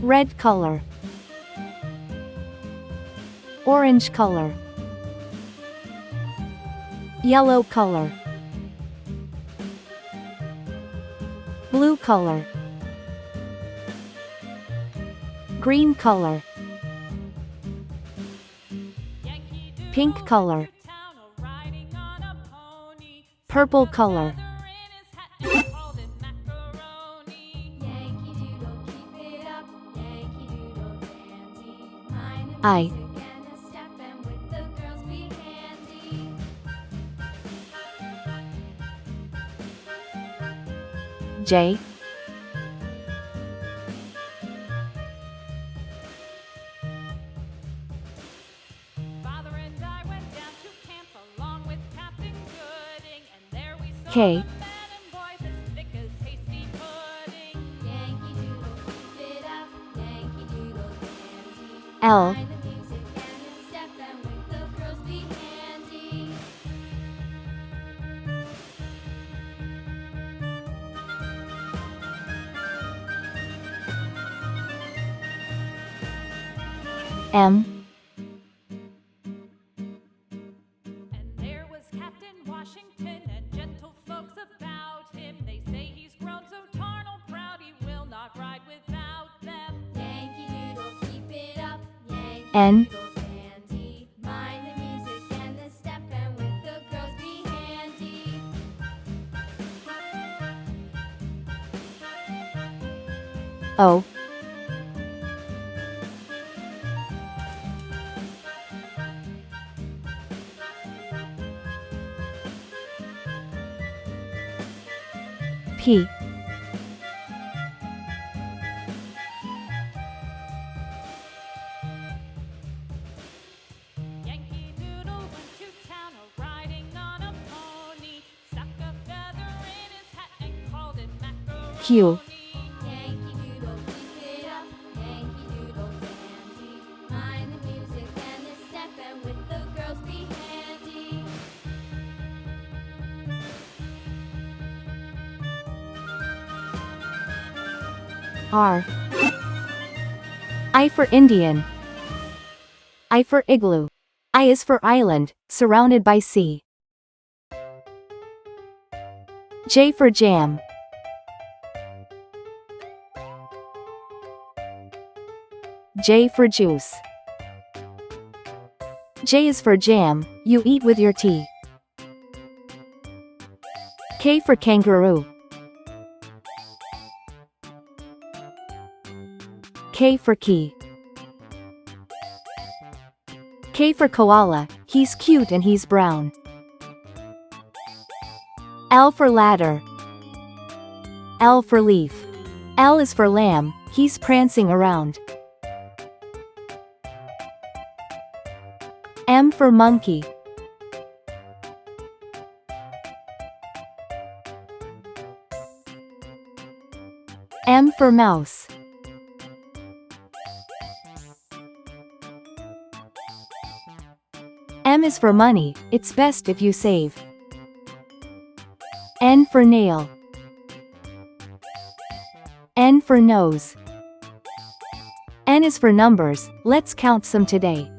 red color, orange color, yellow color, blue color, green color, pink color, purple color, I, J, K, L, M, And there was Captain Washington and gentle folks about him. They say he's grown so tarnal proud he will not ride without them. Yankee Doodle, keep it up. Yankee N, Doodle dandy. Mind the music and the step, and with the girls be handy. O, P, Yankee Doodle went to town riding on a pony. Stuck a feather in his hat and called it macaroni. Q, Yankee Doodle, keep it up. Yankee Doodle dandy. Mind the music and the step, and with the girls be handy. R, I for Indian, I for igloo, I is for island, surrounded by sea. J for jam, J for juice. J is for jam, you eat with your tea. K for kangaroo, K for key. K for koala, he's cute and he's brown. L for ladder, L for leaf. L is for lamb, he's prancing around. M for monkey, M for mouse. M is for money, it's best if you save. N for nail, N for nose. N is for numbers, let's count some today.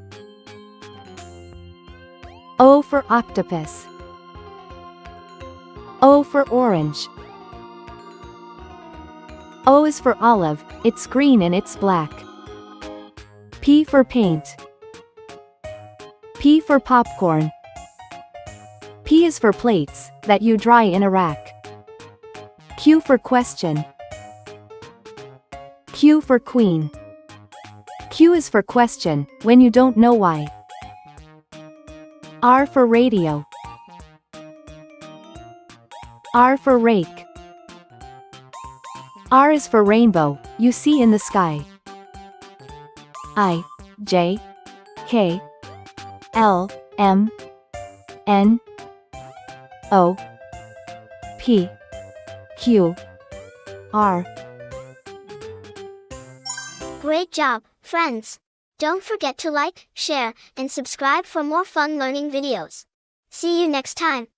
O for octopus, O for orange. O is for olive, it's green and it's black. P for paint, P for popcorn. P is for plates, that you dry in a rack. Q for question, Q for queen. Q is for question, when you don't know why. R for radio, R for rake. R is for rainbow, you see in the sky. I, J, K, L, M, N, O, P, Q, R. Great job, friends! Don't forget to like, share, and subscribe for more fun learning videos. See you next time.